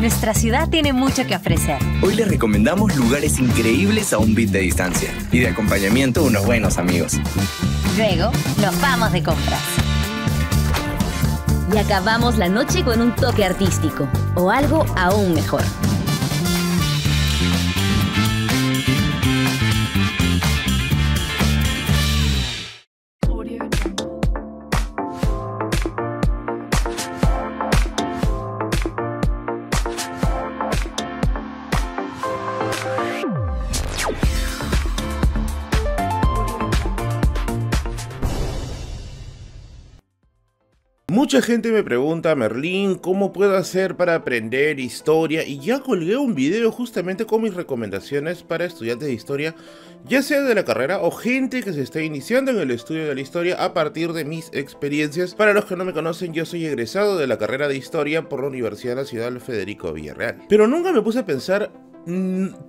Nuestra ciudad tiene mucho que ofrecer. Hoy les recomendamos lugares increíbles a un bit de distancia. Y de acompañamiento unos buenos amigos. Luego, nos vamos de compras. Y acabamos la noche con un toque artístico. O algo aún mejor. Mucha gente me pregunta, Merlín, ¿cómo puedo hacer para aprender historia? Y ya colgué un video justamente con mis recomendaciones para estudiantes de historia, ya sea de la carrera o gente que se está iniciando en el estudio de la historia a partir de mis experiencias. Para los que no me conocen, yo soy egresado de la carrera de historia por la Universidad Nacional Federico Villarreal. Pero nunca me puse a pensar,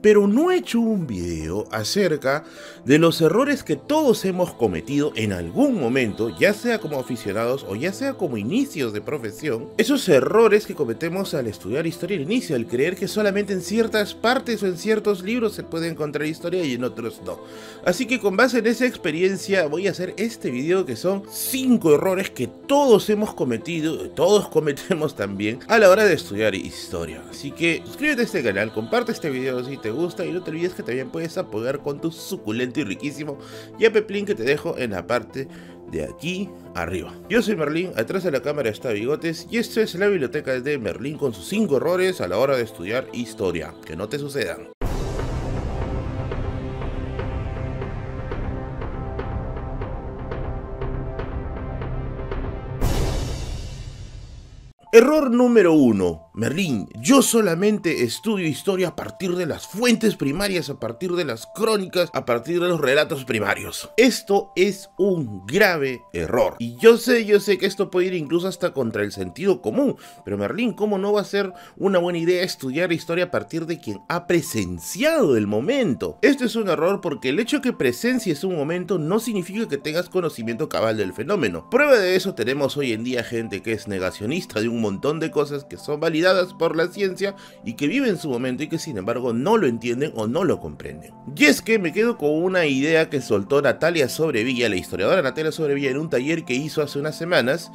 pero no he hecho un video acerca de los errores que todos hemos cometido en algún momento, ya sea como aficionados o ya sea como inicios de profesión. Esos errores que cometemos al estudiar historia al inicio, al creer que solamente en ciertas partes o en ciertos libros se puede encontrar historia y en otros no. Así que con base en esa experiencia voy a hacer este video, que son 5 errores que todos hemos cometido, todos cometemos también a la hora de estudiar historia. Así que suscríbete a este canal, comparte este video si te gusta y no te olvides que también puedes apoyar con tu suculento y riquísimo Yapeplin que te dejo en la parte de aquí arriba. Yo soy Merlín, atrás de la cámara está Bigotes y esta es la biblioteca de Merlín con sus 5 errores a la hora de estudiar historia, que no te sucedan. Error número 1. Merlín, yo solamente estudio historia a partir de las fuentes primarias, a partir de las crónicas, a partir de los relatos primarios. Esto es un grave error. Y yo sé que esto puede ir incluso hasta contra el sentido común. Pero Merlín, ¿cómo no va a ser una buena idea estudiar historia a partir de quien ha presenciado el momento? Esto es un error porque el hecho de que presencies un momento no significa que tengas conocimiento cabal del fenómeno. Prueba de eso tenemos hoy en día gente que es negacionista de un montón de cosas que son validadas por la ciencia y que viven su momento y que sin embargo no lo entienden o no lo comprenden. Y es que me quedo con una idea que soltó Natalia Sobrevilla, la historiadora Natalia Sobrevilla, en un taller que hizo hace unas semanas,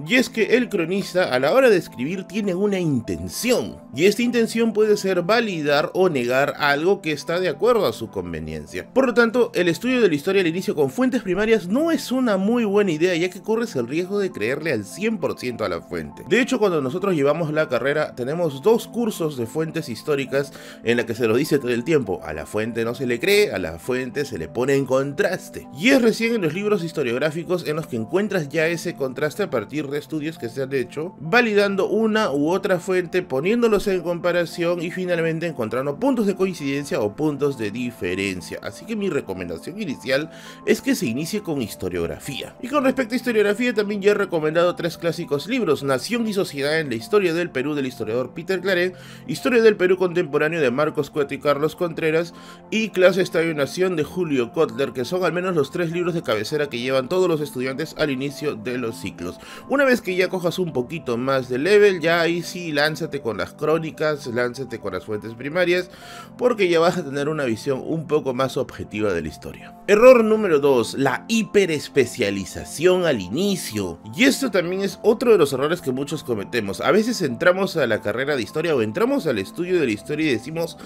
y es que el cronista a la hora de escribir tiene una intención, y esta intención puede ser validar o negar algo que está de acuerdo a su conveniencia. Por lo tanto, el estudio de la historia al inicio con fuentes primarias no es una muy buena idea, ya que corres el riesgo de creerle al 100% a la fuente. De hecho, cuando nosotros llevamos la carrera, tenemos 2 cursos de fuentes históricas en la que se lo dice todo el tiempo: a la fuente no se le cree, a la fuente se le pone en contraste. Y es recién en los libros historiográficos en los que encuentras ya ese contraste a partir de estudios que se han hecho, validando una u otra fuente, poniéndolos en comparación y finalmente encontrando puntos de coincidencia o puntos de diferencia. Así que mi recomendación inicial es que se inicie con historiografía. Y con respecto a historiografía, también ya he recomendado 3 clásicos libros: Nación y Sociedad en la Historia del Perú, del historiador Peter Claret; Historia del Perú Contemporáneo, de Marcos Cueto y Carlos Contreras; y Clase, Estado y Nación, de Julio Kotler, que son al menos los 3 libros de cabecera que llevan todos los estudiantes al inicio de los ciclos. Una vez que ya cojas un poquito más de level, ya ahí sí lánzate con las crónicas, lánzate con las fuentes primarias, porque ya vas a tener una visión un poco más objetiva de la historia. Error número 2, la hiperespecialización al inicio. Y esto también es otro de los errores que muchos cometemos. A veces entramos a la carrera de historia o entramos al estudio de la historia y decimos: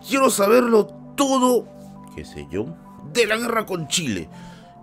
quiero saberlo todo, qué sé yo, de la guerra con Chile.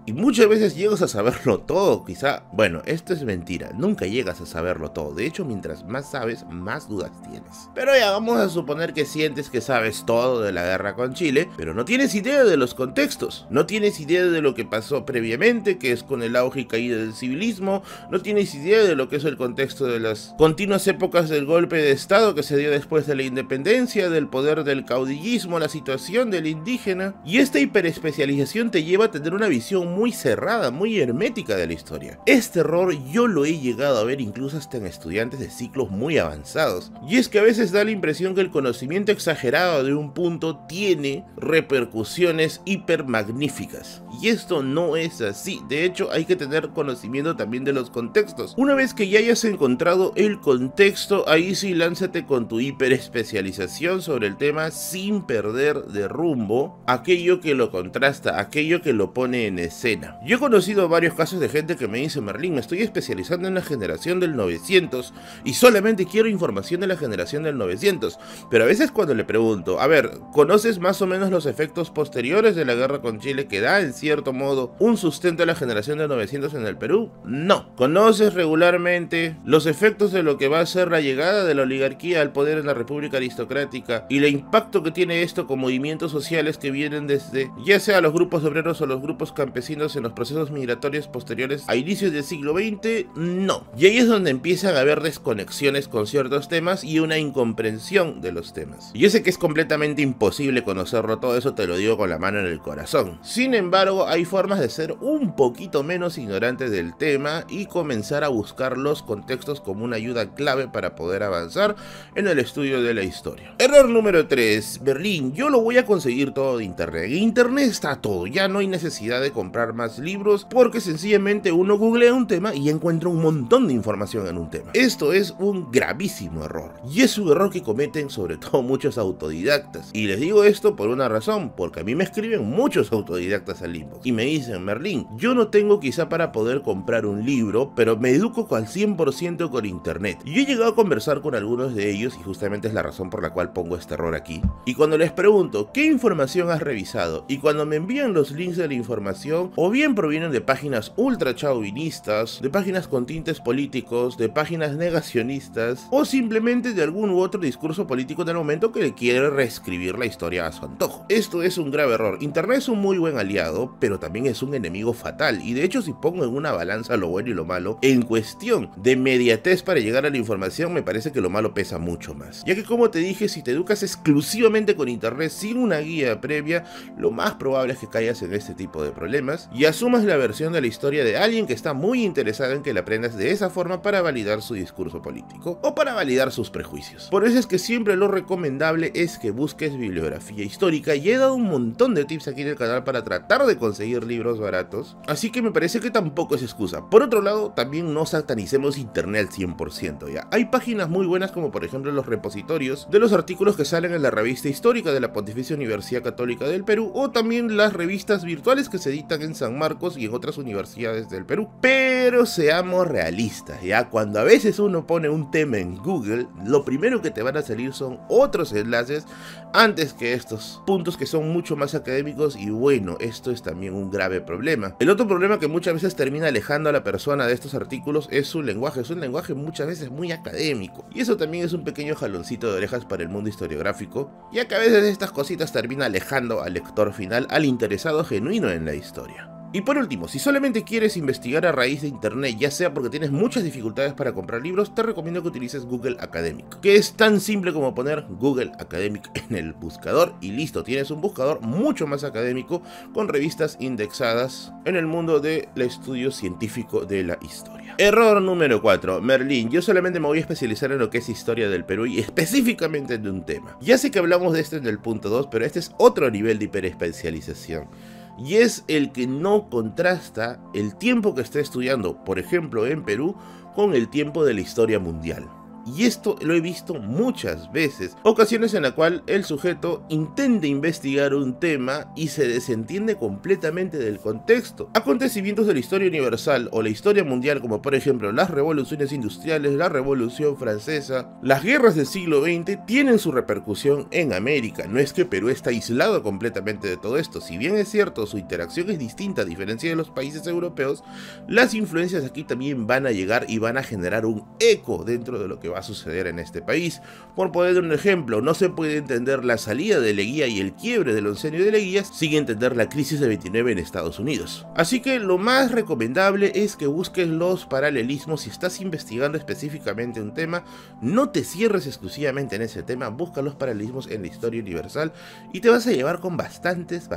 Y muchas veces llegas a saberlo todo, quizá, bueno, esto es mentira, nunca llegas a saberlo todo. De hecho, mientras más sabes, más dudas tienes. Pero ya vamos a suponer que sientes que sabes todo de la guerra con Chile, pero no tienes idea de los contextos, no tienes idea de lo que pasó previamente, que es con el auge y caída del civilismo, no tienes idea de lo que es el contexto de las continuas épocas del golpe de estado que se dio después de la independencia, del poder del caudillismo, la situación del indígena. Y esta hiperespecialización te lleva a tener una visión muy cerrada, muy hermética de la historia. Este error yo lo he llegado a ver incluso hasta en estudiantes de ciclos muy avanzados, y es que a veces da la impresión que el conocimiento exagerado de un punto tiene repercusiones hiper magníficas, y esto no es así. De hecho, hay que tener conocimiento también de los contextos. Una vez que ya hayas encontrado el contexto, ahí sí lánzate con tu hiper especialización sobre el tema sin perder de rumbo aquello que lo contrasta, aquello que lo pone en escena. Yo he conocido varios casos de gente que me dice: Merlín, me estoy especializando en la generación del 900 y solamente quiero información de la generación del 900, pero a veces cuando le pregunto, a ver, ¿conoces más o menos los efectos posteriores de la guerra con Chile que da en cierto modo un sustento a la generación del 900 en el Perú? No. ¿Conoces regularmente los efectos de lo que va a ser la llegada de la oligarquía al poder en la República Aristocrática y el impacto que tiene esto con movimientos sociales que vienen desde ya sea los grupos obreros o los grupos campesinos en los procesos migratorios posteriores a inicios del siglo XX? No. Y ahí es donde empiezan a haber desconexiones con ciertos temas y una incomprensión de los temas. Yo sé que es completamente imposible conocerlo todo, eso te lo digo con la mano en el corazón. Sin embargo, hay formas de ser un poquito menos ignorante del tema y comenzar a buscar los contextos como una ayuda clave para poder avanzar en el estudio de la historia. Error número 3. Merlín, yo lo voy a conseguir todo de internet. En internet está todo, ya no hay necesidad de comprar más libros porque sencillamente uno googlea un tema y encuentra un montón de información en un tema. Esto es un gravísimo error, y es un error que cometen sobre todo muchos autodidactas. Y les digo esto por una razón, porque a mí me escriben muchos autodidactas al inbox y me dicen: Merlín, yo no tengo quizá para poder comprar un libro, pero me educo al 100% con internet. Y yo he llegado a conversar con algunos de ellos y justamente es la razón por la cual pongo este error aquí. Y cuando les pregunto ¿qué información has revisado? Y cuando me envían los links de la información, o bien provienen de páginas ultra chauvinistas, de páginas con tintes políticos, de páginas negacionistas, o simplemente de algún u otro discurso político del momento que le quiere reescribir la historia a su antojo. Esto es un grave error. Internet es un muy buen aliado, pero también es un enemigo fatal, y de hecho si pongo en una balanza lo bueno y lo malo, en cuestión de inmediatez para llegar a la información, me parece que lo malo pesa mucho más, ya que como te dije, si te educas exclusivamente con internet sin una guía previa, lo más probable es que caigas en este tipo de problemas y asumas la versión de la historia de alguien que está muy interesado en que la aprendas de esa forma para validar su discurso político o para validar sus prejuicios. Por eso es que siempre lo recomendable es que busques bibliografía histórica, y he dado un montón de tips aquí en el canal para tratar de conseguir libros baratos, así que me parece que tampoco es excusa. Por otro lado, también no satanicemos internet al 100%, ¿ya? Hay páginas muy buenas como por ejemplo los repositorios de los artículos que salen en la revista histórica de la Pontificia Universidad Católica del Perú, o también las revistas virtuales que se editan en San Marcos y en otras universidades del Perú. Pero seamos realistas, ¿ya? Cuando a veces uno pone un tema en Google, lo primero que te van a salir son otros enlaces antes que estos puntos que son mucho más académicos, y bueno, esto es también un grave problema. El otro problema que muchas veces termina alejando a la persona de estos artículos es su lenguaje. Es un lenguaje muchas veces muy académico, y eso también es un pequeño jaloncito de orejas para el mundo historiográfico, ya que a veces estas cositas terminan alejando al lector final, al interesado genuino en la historia. Y por último, si solamente quieres investigar a raíz de internet, ya sea porque tienes muchas dificultades para comprar libros, te recomiendo que utilices Google Academic, que es tan simple como poner Google Academic en el buscador y listo, tienes un buscador mucho más académico con revistas indexadas en el mundo del estudio científico de la historia. Error número 4. Merlín, yo solamente me voy a especializar en lo que es historia del Perú y específicamente de un tema. Ya sé que hablamos de esto en el punto 2, pero este es otro nivel de hiperespecialización. Y es el que no contrasta el tiempo que está estudiando, por ejemplo en Perú, con el tiempo de la historia mundial. Y esto lo he visto muchas veces, ocasiones en la cual el sujeto intenta investigar un tema y se desentiende completamente del contexto. Acontecimientos de la historia universal o la historia mundial, como por ejemplo las revoluciones industriales, la revolución francesa, las guerras del siglo XX, tienen su repercusión en América. No es que Perú está aislado completamente de todo esto. Si bien es cierto, su interacción es distinta a diferencia de los países europeos, las influencias aquí también van a llegar y van a generar un eco dentro de lo que va a suceder en este país. Por poner un ejemplo, no se puede entender la salida de Leguía y el quiebre del oncenio de Leguía sin entender la crisis del 29 en Estados Unidos. Así que lo más recomendable es que busques los paralelismos. Si estás investigando específicamente un tema, no te cierres exclusivamente en ese tema, busca los paralelismos en la historia universal y te vas a llevar con bastantes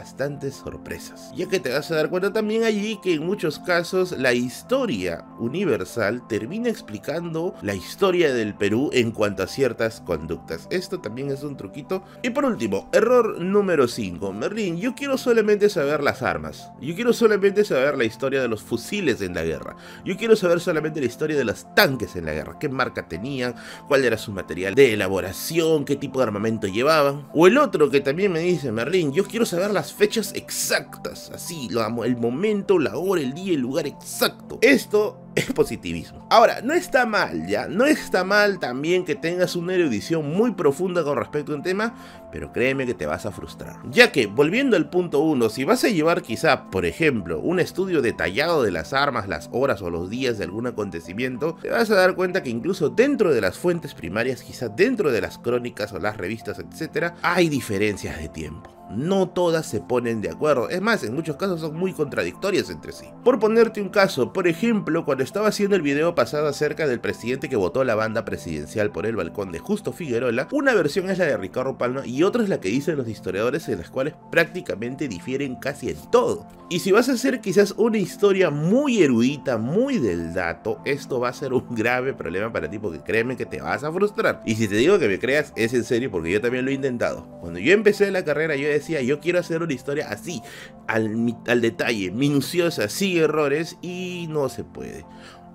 sorpresas, ya que te vas a dar cuenta también allí que en muchos casos la historia universal termina explicando la historia del Perú en cuanto a ciertas conductas. Esto también es un truquito. Y por último, error número 5. Merlín, yo quiero solamente saber las armas, yo quiero solamente saber la historia de los fusiles en la guerra, yo quiero saber solamente la historia de los tanques en la guerra, qué marca tenían, cuál era su material de elaboración, qué tipo de armamento llevaban. O el otro que también me dice, Merlín, yo quiero saber las fechas exactas, así, el momento, la hora, el día, el lugar exacto. Esto es positivismo. Ahora, no está mal, ¿ya? No está mal también que tengas una erudición muy profunda con respecto a un tema, pero créeme que te vas a frustrar. Ya que, volviendo al punto 1, si vas a llevar quizá, por ejemplo, un estudio detallado de las armas, las horas o los días de algún acontecimiento, te vas a dar cuenta que incluso dentro de las fuentes primarias, quizá dentro de las crónicas o las revistas, etc., hay diferencias de tiempo. No todas se ponen de acuerdo, es más, en muchos casos son muy contradictorias entre sí. Por ponerte un caso, por ejemplo, cuando estaba haciendo el video pasado acerca del presidente que votó la banda presidencial por el balcón de Justo Figueroa, una versión es la de Ricardo Palma y otra es la que dicen los historiadores, en las cuales prácticamente difieren casi en todo. Y si vas a hacer quizás una historia muy erudita, muy del dato, esto va a ser un grave problema para ti, porque créeme que te vas a frustrar. Y si te digo que me creas, es en serio, porque yo también lo he intentado. Cuando yo empecé la carrera, yo decía, yo quiero hacer una historia así, al detalle, minuciosa, sin errores, y no se puede.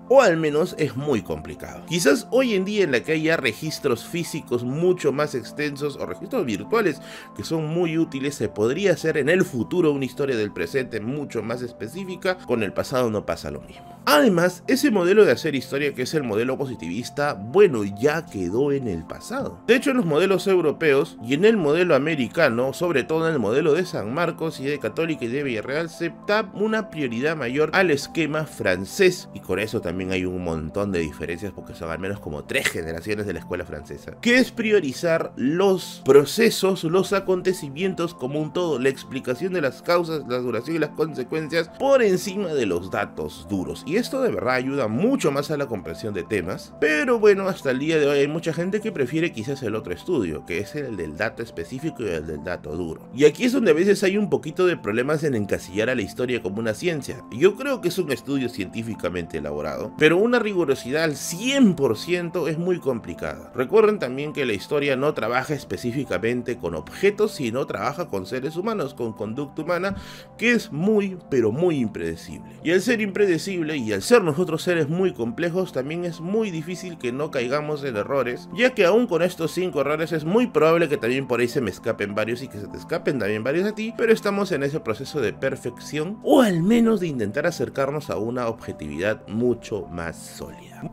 O al menos es muy complicado. Quizás hoy en día, en la que haya registros físicos mucho más extensos o registros virtuales que son muy útiles, se podría hacer en el futuro una historia del presente mucho más específica. Con el pasado no pasa lo mismo. Además, ese modelo de hacer historia, que es el modelo positivista, bueno, ya quedó en el pasado. De hecho, en los modelos europeos y en el modelo americano, sobre todo en el modelo de San Marcos y de Católica y de Villarreal, se da una prioridad mayor al esquema francés, y con eso también hay un montón de diferencias, porque son al menos como 3 generaciones de la escuela francesa, que es priorizar los procesos, los acontecimientos como un todo, la explicación de las causas, la duración y las consecuencias por encima de los datos duros. Y esto de verdad ayuda mucho más a la comprensión de temas. Pero bueno, hasta el día de hoy hay mucha gente que prefiere quizás el otro estudio, que es el del dato específico y el del dato duro. Y aquí es donde a veces hay un poquito de problemas en encasillar a la historia como una ciencia. Yo creo que es un estudio científicamente elaborado, pero una rigurosidad al 100% es muy complicada. Recuerden también que la historia no trabaja específicamente con objetos, sino trabaja con seres humanos, con conducta humana, que es muy, pero muy impredecible. Y al ser impredecible y al ser nosotros seres muy complejos, también es muy difícil que no caigamos en errores, ya que aún con estos 5 errores es muy probable que también por ahí se me escapen varios y que se te escapen también varios a ti, pero estamos en ese proceso de perfección, o al menos de intentar acercarnos a una objetividad mucho más sólida.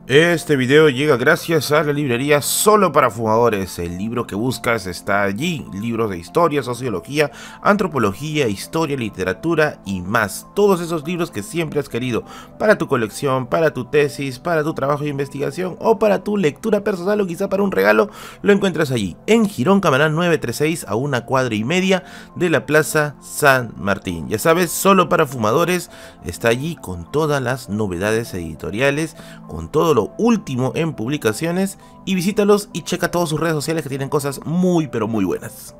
Este video llega gracias a la librería Solo para Fumadores. El libro que buscas está allí. Libros de historia, sociología, antropología, historia, literatura y más. Todos esos libros que siempre has querido para tu colección, para tu tesis, para tu trabajo de investigación o para tu lectura personal o quizá para un regalo, lo encuentras allí. En Girón Camarán 936, a 1,5 cuadras de la Plaza San Martín. Ya sabes, Solo para Fumadores está allí con todas las novedades editoriales, con todo lo último en publicaciones, y visítalos y checa todas sus redes sociales, que tienen cosas muy pero muy buenas.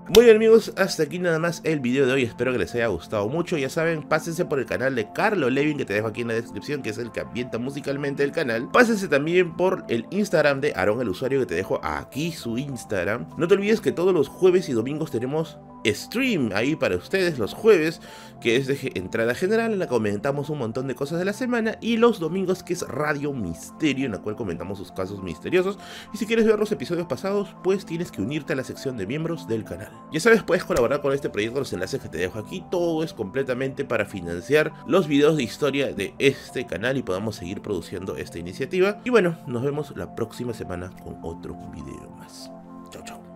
Muy bien amigos, hasta aquí nada más el video de hoy, espero que les haya gustado mucho. Ya saben, pásense por el canal de Carlo Levin, que te dejo aquí en la descripción, que es el que ambienta musicalmente el canal. Pásense también por el Instagram de Aaron el Usuario, que te dejo aquí su Instagram. No te olvides que todos los jueves y domingos tenemos stream ahí para ustedes los jueves, que es de entrada general, en la que comentamos un montón de cosas de la semana, y los domingos, que es Radio Misterio, en la cual comentamos sus casos misteriosos. Y si quieres ver los episodios pasados, pues tienes que unirte a la sección de miembros del canal. Ya sabes, puedes colaborar con este proyecto, los enlaces que te dejo aquí. Todo es completamente para financiar los videos de historia de este canal y podamos seguir produciendo esta iniciativa. Y bueno, nos vemos la próxima semana con otro video más. Chao, chao.